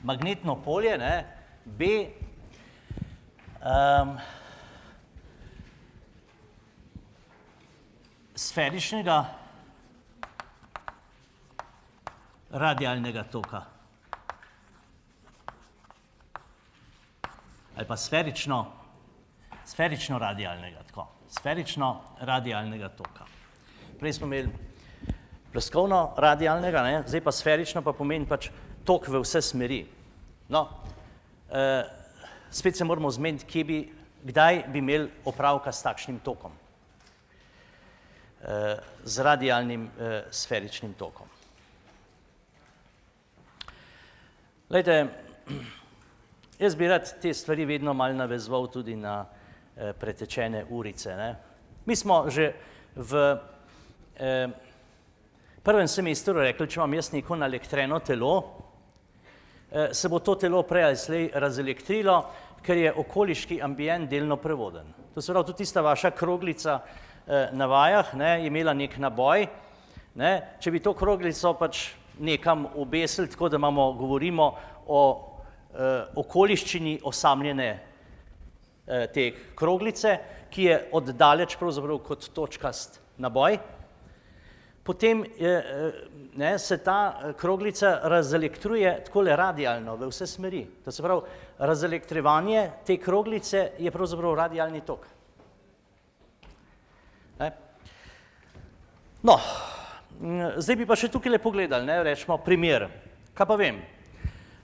magnetno polje, ne, B, sferičnega radialnega toka. Ali pa sferično radialnega, tako. Sferično radialnega toka. Prej smo imeli ploskovno radialnega, ne, zdaj pa sferično pa pomeni pač tok v vse smeri. No, spet se moramo zmeniti, kdaj bi imeli opravka s takšnim tokom. Z radialnim sferičnim tokom. Glejte, jaz bi rad te stvari vedno malo navezoval tudi na pretečene urice, ne. Mi smo že v prvem semestru rekli, če imam jaz neko naelektreno telo, se bo to telo prej ali slej razelektrilo, ker je okoliški ambient delno prevoden. To se pravi, tudi tista vaša kroglica na vajah, ne, je imela nek naboj, ne, če bi to kroglico pač nekam obesili, tako da govorimo o okoliščini osamljene te kroglice, ki je oddaleč pravzaprav kot točkast naboj, potem se ta kroglica razelektruje takole radialno v vse smeri. To se pravi, razelektrovanje te kroglice je pravzaprav radialni tok. No, zdaj bi pa še tukaj pogledali, ne, rečemo primer. Kaj pa vem?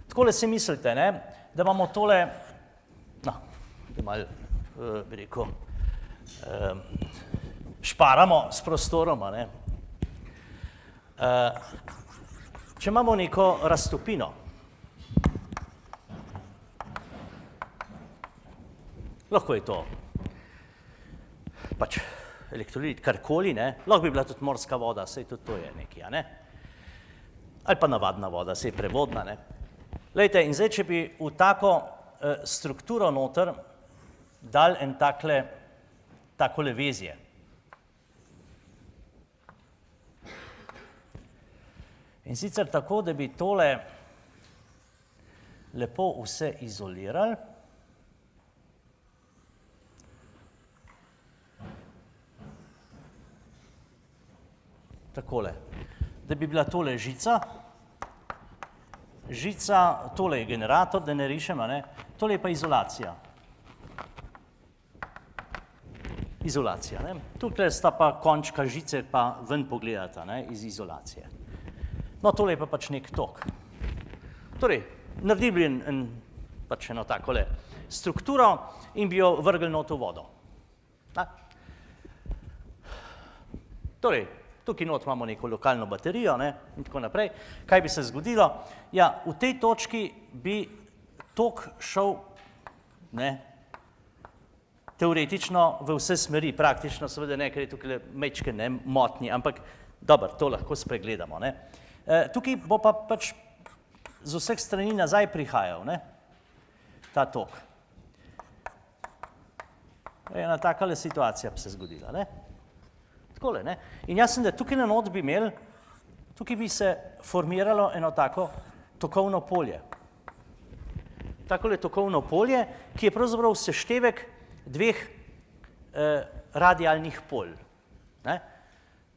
Takole si mislite, ne, da imamo tole, no, da malo, bi rekel, šparamo s prostoroma, ne. Če imamo neko raztopino, lahko je to pač elektrolit, karkoli, ne, lahko bi bila tudi morska voda, saj tudi to je nekaj, a ne, ali pa navadna voda, saj prevodna, ne. Glejte, in zdaj, če bi v tako strukturo noter dali en takole vezje. In sicer tako, da bi tole lepo vse izolirali. Takole. Da bi bila tole žica. Žica, tole je generator, da ne rišem, a ne. Tole je pa izolacija. Izolacija, ne. Tukaj sta pa končka žice pa ven pogledata, ne, iz izolacije. No, tole je pa pač nek tok. Torej, naredili bi pač eno takole strukturo in bi jo vrgli not v vodo. Torej, tukaj not imamo neko lokalno baterijo, ne, in tako naprej. Kaj bi se zgodilo? Ja, v tej točki bi tok šel, ne, teoretično v vse smeri, praktično seveda ne, ker je tukaj majčke ne motnji, ampak dobro, to lahko spregledamo, ne. Tukaj bo pa pač z vseh strani nazaj prihajal, ne, ta tok. Ena takale situacija bi se zgodila, ne. Takole, ne. In jaz sem, da tukaj na not bi imeli, tukaj bi se formiralo eno tako tokovno polje. Takole tokovno polje, ki je pravzaprav seštevek dveh radialnih polj, ne.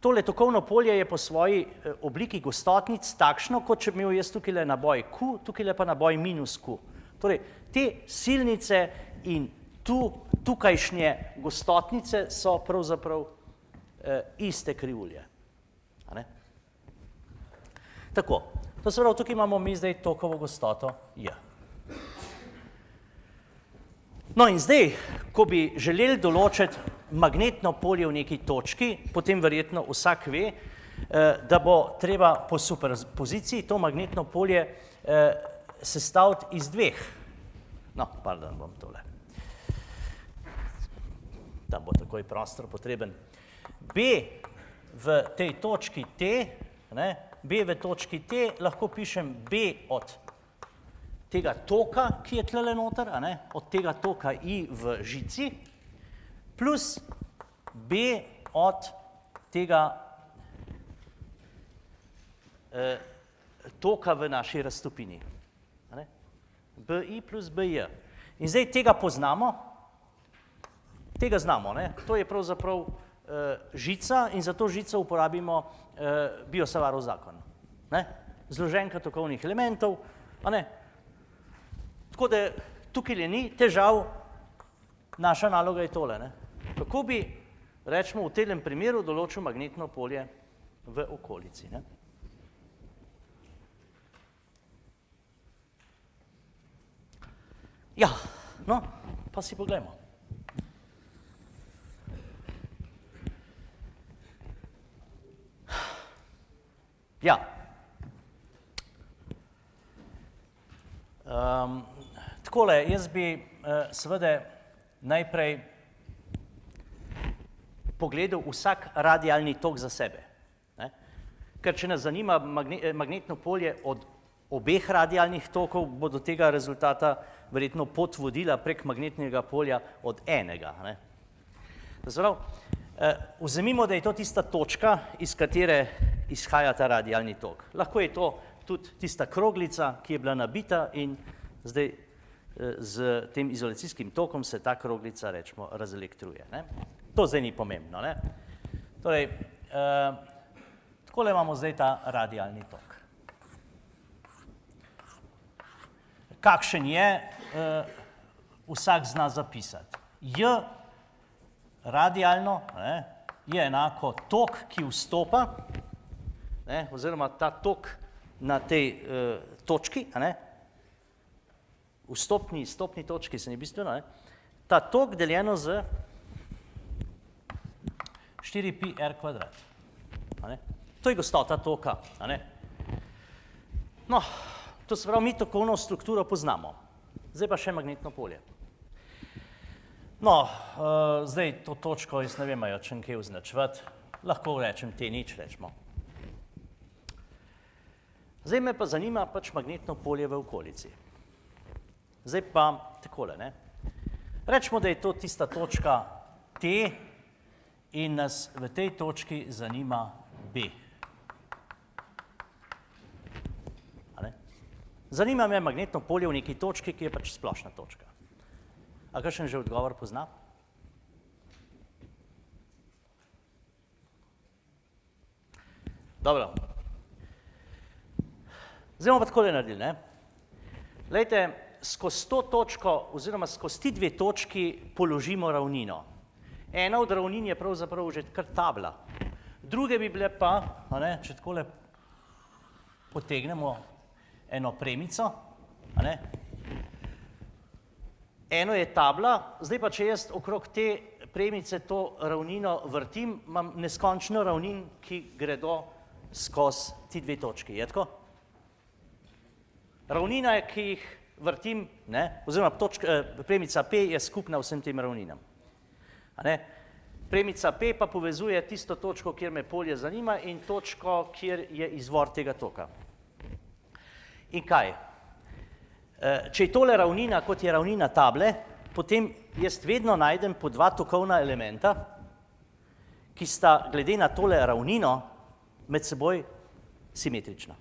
Tole tokovno polje je po svoji obliki gostotnic takšno, kot če bi imel jaz tukaj naboj Q, tukaj pa naboj minus Q. Torej, te silnice in tukajšnje gostotnice so pravzaprav iste krivulje. Tako, to se pravi, tukaj imamo mi zdaj tokovo gostoto J. No in zdaj, ko bi želeli določiti magnetno polje v neki točki, potem verjetno vsak ve, da bo treba po superpoziciji to magnetno polje sestaviti iz dveh. No, pardon, bom tole. Tam bo takoj prostor potreben. B v tej točki T, ne, B v točki T, lahko pišem B od tega toka, ki je tlele noter, a ne, od tega toka I v žici, plus B od tega toka v naši raztopini. BI plus BJ. In zdaj tega poznamo, tega znamo, ne? To je pravzaprav žica in za to žico uporabimo Biot-Savarov zakon. Ne? Zloženka tokovnih elementov, a ne? Tako da tukaj ni težav, naša naloga je tole, ne? Kako bi, rečemo, v tem primeru določil magnetno polje v okolici, ne? Ja, no, pa si poglejmo. Ja. Takole, jaz bi seveda najprej pogledal vsak radialni tok za sebe. Ker če nas zanima magnetno polje od obeh radialnih tokov, bo do tega rezultata verjetno pot vodila prek magnetnega polja od enega. Vzemimo, da je to tista točka, iz katere izhaja ta radialni tok. Lahko je to tudi tista kroglica, ki je bila nabita in zdaj z tem izolacijskim tokom se ta kroglica, rečemo, razelektruje. To zdaj ni pomembno. Torej, takole imamo zdaj ta radialni tok. Kakšen je, vsak zna zapisati. J radialno je enako tok, ki vstopa, oziroma ta tok na tej točki, vstopni točki se ni bistveno, ta tok deljeno z 4pi r kvadrat. To je gostota toka. No, to se pravi, mi tokovno strukturo poznamo. Zdaj pa še magnetno polje. No, zdaj to točko, jaz ne vem, jo čem kaj označevati, lahko rečem T0, rečemo. Zdaj me pa zanima pač magnetno polje v okolici. Zdaj pa takole, ne. Rečemo, da je to tista točka T in nas v tej točki zanima B. Zanima me magnetno polje v neki točki, ki je pač splošna točka. A kakšen že odgovor pozna? Dobro. Zdaj bomo pa takole naredili, ne? Glejte, skozi to točko oziroma skozi ti dve točki položimo ravnino. Ena od ravnin je pravzaprav že kar tabla. Druge bi bile pa, če takole potegnemo eno premico, eno je tabla, zdaj pa če jaz okrog te premice to ravnino vrtim, imam neskončno ravnin, ki gredo skozi ti dve točki, je tako? Ravnina, ki jih vrtim, oziroma premica P je skupna vsem tem ravninam. Premica P pa povezuje tisto točko, kjer me polje zanima in točko, kjer je izvor tega toka. In kaj? Če je tole ravnina, kot je ravnina table, potem jaz vedno najdem po dva tokovna elementa, ki sta glede na tole ravnino med seboj simetrična.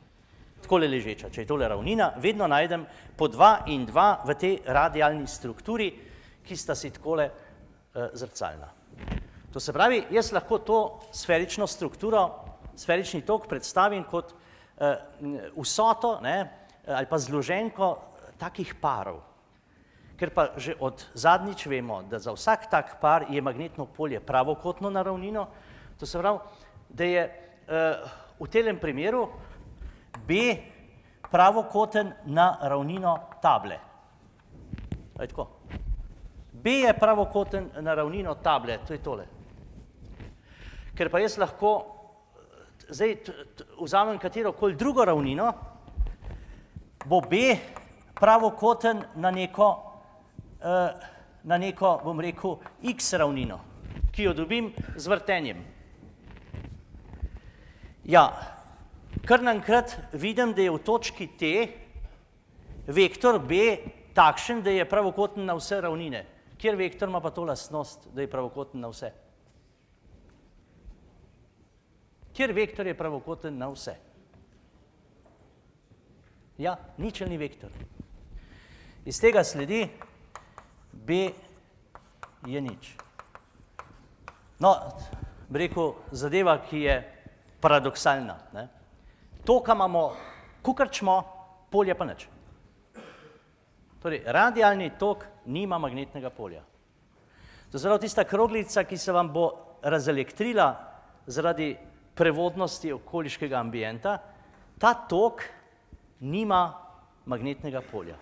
Takole ležeča. Če je tole ravnina, vedno najdem po 2 in 2 v tej radialni strukturi, ki sta si takole zrcalna. To se pravi, jaz lahko to sferično strukturo, sferični tok predstavim kot vsoto ali pa zloženko takih parov. Ker pa že od zadnjič vemo, da za vsak tak par je magnetno polje pravokotno na ravnino, to se pravi, da je v tem primeru B pravokoten na ravnino table. B je pravokoten na ravnino table, to je tole. Ker pa jaz lahko zdaj vzamem katerokoli drugo ravnino, bo B pravokoten na neko, bom rekel, X ravnino, ki jo dobim z vrtenjem. Ja, kar naenkrat vidim, da je v točki T vektor B takšen, da je pravokoten na vse ravnine. Kjer vektor ima pa to lastnost, da je pravokoten na vse? Kjer vektor je pravokoten na vse? Ja, ničelni vektor. Iz tega sledi, B je nič. No, bi rekel, zadeva, ki je paradoksalna. Ne? Toka imamo, kukrčmo, polje pa nič. Torej, radialni tok nima magnetnega polja. To je zelo tista kroglica, ki se vam bo razelektrila zaradi prevodnosti okoliškega ambienta, ta tok nima magnetnega polja.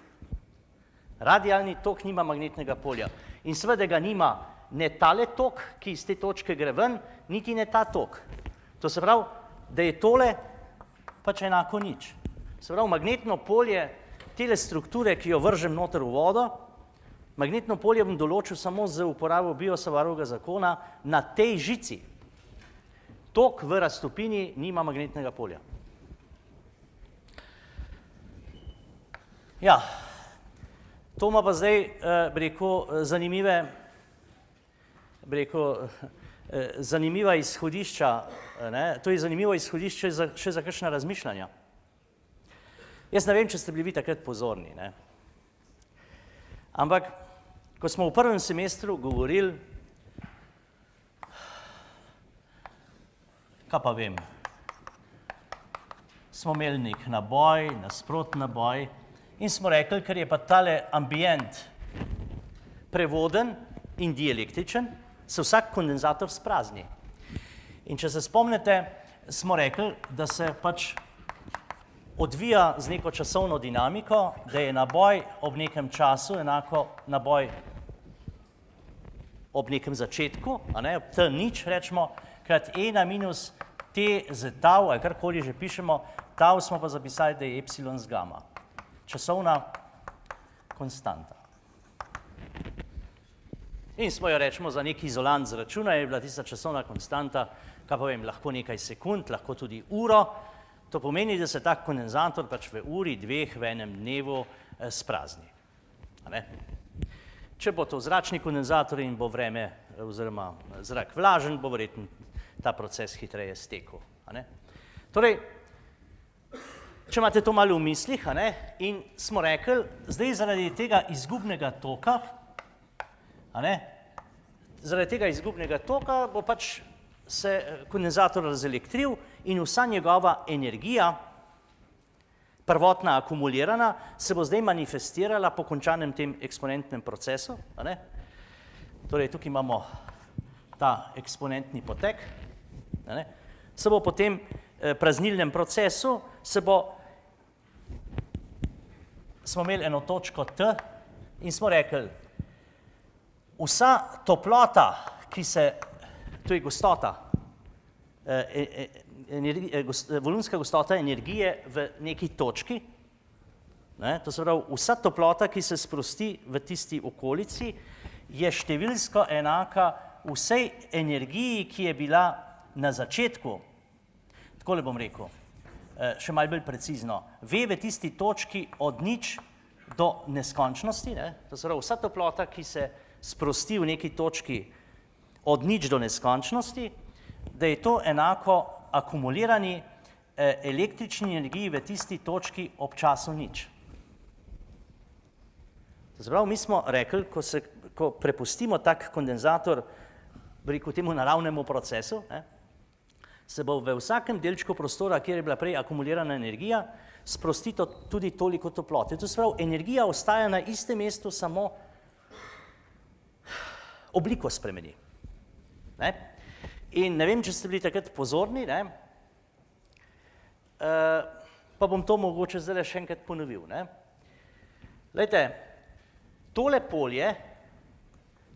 Radialni tok nima magnetnega polja. In seveda ga nima ne tale tok, ki iz te točke gre ven, niti ne ta tok. To se pravi, da je tole pač enako nič. Se pravi, magnetno polje tele strukture, ki jo vržem noter v vodo, magnetno polje bom določil samo z uporabo Biot-Savarovega zakona na tej žici. Tok v raztopini nima magnetnega polja. Ja, to ima pa zdaj, bi rekel, zanimiva izhodišča, ne? To je zanimivo izhodišče še za kakšna razmišljanja. Jaz ne vem, če ste bili vi takrat pozorni, ne? Ampak, ko smo v prvem semestru govorili, kaj pa vem, smo imeli nek naboj, nasprotni naboj, in smo rekli, ker je pa tale ambient prevoden in dielektričen, se vsak kondenzator sprazni. In če se spomnite, smo rekli, da se pač odvija z neko časovno dinamiko, da je naboj ob nekem času enako naboj ob nekem začetku, a ne, ob T nič, rečemo, krat ena minus T z tau, ali karkoli že pišemo, tau smo pa zapisali, da je epsilon z gama. Časovna konstanta. In smo jo rečemo za neki izolant zračuna, je bila tista časovna konstanta, kaj pa vem, lahko nekaj sekund, lahko tudi uro. To pomeni, da se tak kondenzator pač v uri, dveh, v enem dnevu sprazni. A ne? Če bo to zračni kondenzator in bo vreme oziroma zrak vlažen, bo verjetno ta proces hitreje stekel. A ne? Torej, če imate to malo v mislih, a ne, in smo rekli, zdaj zaradi tega izgubnega toka, a ne, zaradi tega izgubnega toka bo pač se kondenzator razelektril in vsa njegova energija, prvotna akumulirana, se bo zdaj manifestirala po končanem tem eksponentnem procesu, a ne. Torej, tukaj imamo ta eksponentni potek, a ne, se bo po tem praznilnem procesu, smo imeli eno točko T in smo rekli, vsa toplota, ki se, to je gostota, volumska gostota energije v neki točki, ne, to se pravi, vsa toplota, ki se sprosti v tisti okolici, je številsko enaka vsej energiji, ki je bila na začetku, takole bom rekel, še malo bolj precizno, V v tisti točki od nič do neskončnosti, ne? To se pravi, vsa toplota, ki se sprosti v neki točki od nič do neskončnosti, da je to enako akumulirani električni energiji v tisti točki ob času nič. To se pravi, mi smo rekli, ko prepustimo tak kondenzator, bi rekel temu naravnemu procesu, ne? Se bo v vsakem delčku prostora, kjer je bila prej akumulirana energija, sprosti tudi toliko toplote. To se pravi, energija ostaja na istem mestu, samo obliko spremeni. Ne? In ne vem, če ste bili takrat pozorni, ne? Pa bom to mogoče zdaj še enkrat ponovil. Ne? Glejte, tole polje,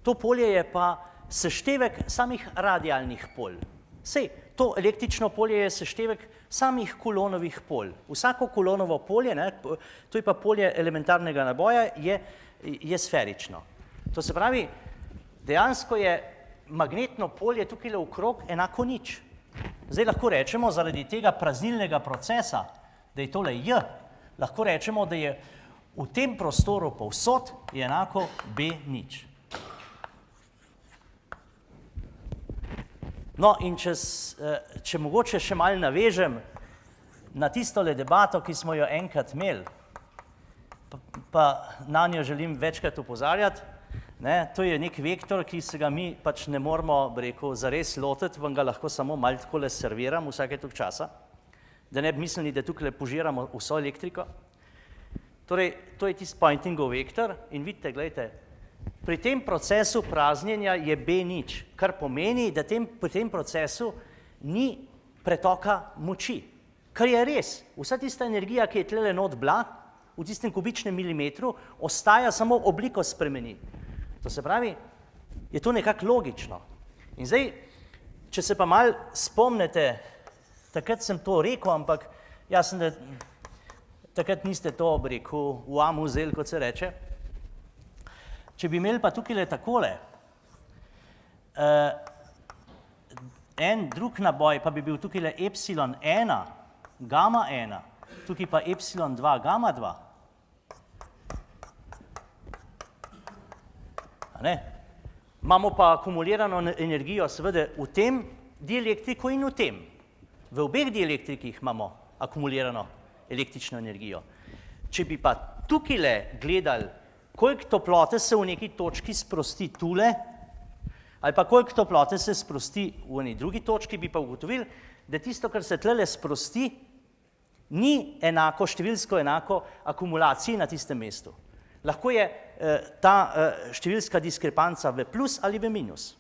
to polje je pa seštevek samih radialnih polj. Sej, to električno polje je seštevek samih kulonovih polj. Vsako kulonovo polje, ne, to je pa polje elementarnega naboja, je sferično. To se pravi, dejansko je magnetno polje tukaj okrog enako nič. Zdaj lahko rečemo, zaradi tega praznilnega procesa, da je tole J, lahko rečemo, da je v tem prostoru povsod je enako B nič. No, in če mogoče še malo navežem na tistole debato, ki smo jo enkrat imeli, pa na njo želim večkrat opozarjati. To je nek vektor, ki se ga mi pač ne moramo, bi rekel, zares lotiti, vam ga lahko samo malo takole serviram vsake toliko časa, da ne bi mislili, da tukaj požiramo vso elektriko. Torej, to je tisti Poyntingov vektor in vidite, gledajte, pri tem procesu praznjenja je B0, kar pomeni, da pri tem procesu ni pretoka moči, kar je res. Vsa tista energija, ki je tlele not bila, v tistem kubičnem milimetru, ostaja, samo obliko spremeni. To se pravi, je to nekako logično. In zdaj, če se pa malo spomnite, takrat sem to rekel, ampak jaz sem, da takrat niste to, bi rekel, v amu vzeli, kot se reče. Če bi imeli pa tukaj takole, en drug naboj, pa bi bil tukaj epsilon 1, gamma 1, tukaj pa epsilon 2, gamma 2. Imamo pa akumulirano energijo seveda v tem dielektriku in v tem. V obeh dielektrikih imamo akumulirano električno energijo. Če bi pa tukaj gledali, koliko toplote se v neki točki sprosti tule, ali pa koliko toplote se sprosti v eni drugi točki, bi pa ugotovili, da tisto, kar se tlele sprosti, ni enako, številsko enako akumulaciji na tistem mestu. Lahko je ta številska diskrepanca v plus ali v minus.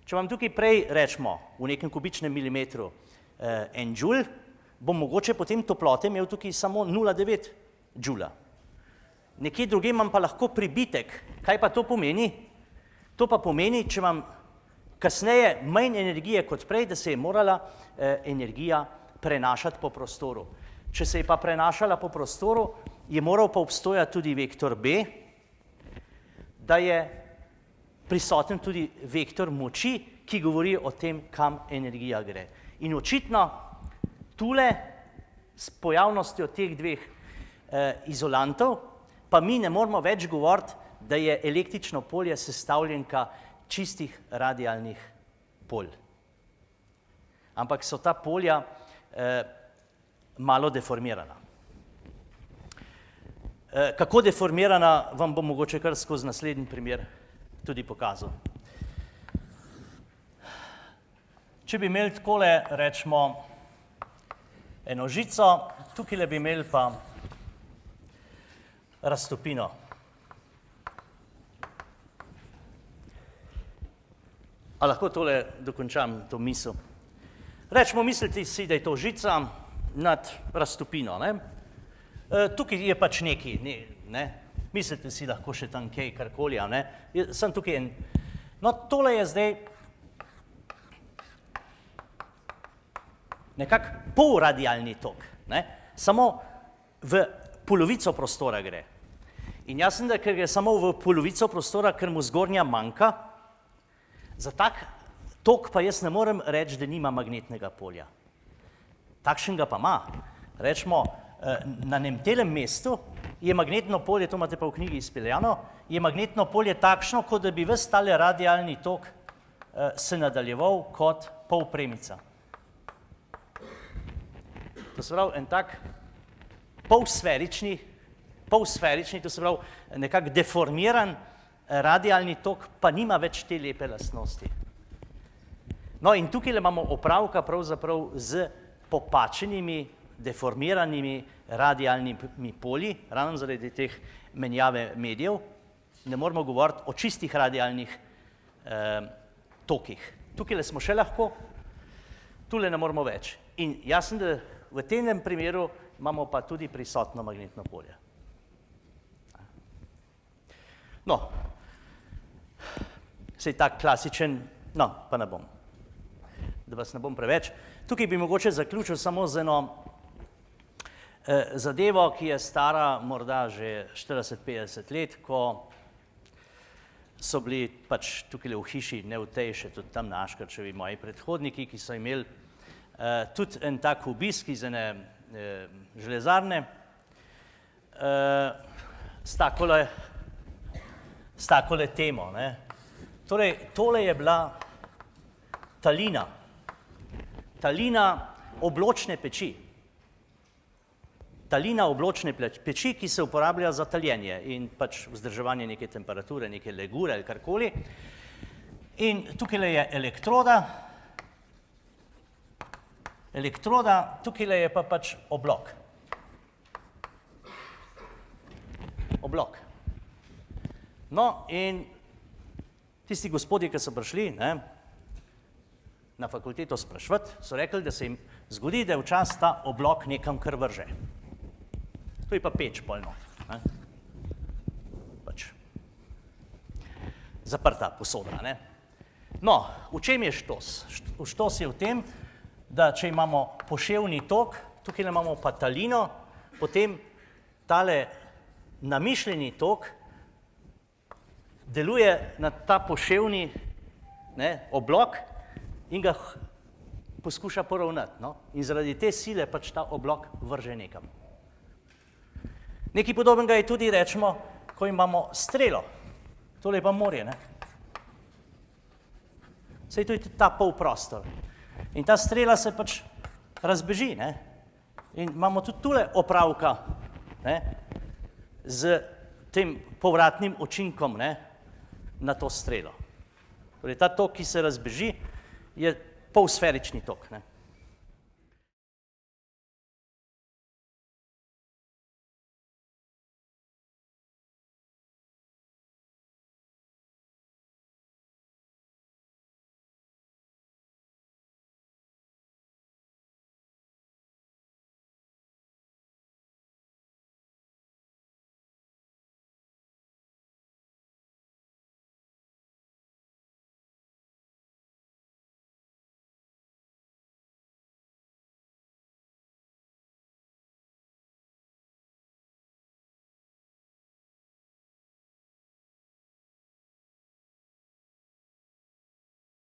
Če vam tukaj prej rečemo v nekem kubičnem milimetru en džul, bom mogoče potem toplote imel tukaj samo 0,9 džula. Nekje druge imam pa lahko pribitek. Kaj pa to pomeni? To pa pomeni, če imam kasneje manj energije kot prej, da se je morala energija prenašati po prostoru. Če se je pa prenašala po prostoru, je moral pa obstojati tudi vektor B, da je prisoten tudi vektor moči, ki govori o tem, kam energija gre. In očitno tule s pojavnostjo teh dveh izolantov pa mi ne moramo več govoriti, da je električno polje sestavljenka čistih radialnih polj. Ampak so ta polja malo deformirana. Kako deformirana, vam bom mogoče kar skozi naslednji primer tudi pokazal. Če bi imeli takole, rečemo, eno žico, tukaj bi imeli pa raztopino. A lahko tole dokončam, to misel? Rečemo, mislite si, da je to žica nad raztopino, ne? Tukaj je pač nekaj, ne? Mislite si lahko še tam kaj, karkoli, ne? Sem tukaj en. No, tole je zdaj nekako polradialni tok, ne? Samo v polovico prostora gre. In jaz sem, da ker gre samo v polovico prostora, ker mu zgornja manjka, za tak tok pa jaz ne morem reči, da nima magnetnega polja. Takšnega pa ima. Rečemo, na nemtelem mestu je magnetno polje, to imate pa v knjigi izpeljano, je magnetno polje takšno, kot da bi ves tale radialni tok se nadaljeval kot polpremica. To se pravi, en tak polsferični, to se pravi, nekako deformiran radialni tok, pa nima več te lepe lastnosti. No in tukaj imamo opravka pravzaprav z popačenimi, deformiranimi radialnimi polji, ravno zaradi teh menjave medijev, ne moramo govoriti o čistih radialnih tokih. Tukaj smo še lahko, tule ne moramo več. In jasno, da v tem primeru imamo pa tudi prisotno magnetno polje. No, sej tak klasičen, no, pa ne bom, da vas ne bom preveč. Tukaj bi mogoče zaključil samo z eno zadevo, ki je stara morda že 40-50 let, ko so bili pač tukaj v hiši, ne v tej, še tudi tam na Aškerčevi moji predhodniki, ki so imeli tudi en tak obisk iz ene železarne s takole temo. Torej, tole je bila talina obločne peči. talina obločne peči, ki se uporablja za taljenje in pač vzdrževanje neke temperature, neke legure ali karkoli. In tukaj je elektroda, tukaj je pa pač oblok. No, in tisti gospodje, ki so prišli na fakulteto spraševati, so rekli, da se jim zgodi, da včasih ta oblok nekam kar vrže. To je pa peč polno. Pač zaprta posoda. No, v čem je štos? Štos je v tem, da če imamo poševni tok, tukaj imamo pa talino, potem tale namišljeni tok deluje na ta poševni oblok in ga poskuša poravnati. In zaradi te sile pač ta oblok vrže nekam. Nekaj podobnega je tudi, rečemo, ko imamo strelo. Tole je pa morje. Saj to je ta polprostor. In ta strela se pač razbeži. In imamo tudi tule opravka z tem povratnim učinkom na to strelo. Torej, ta tok, ki se razbeži, je polsferični tok.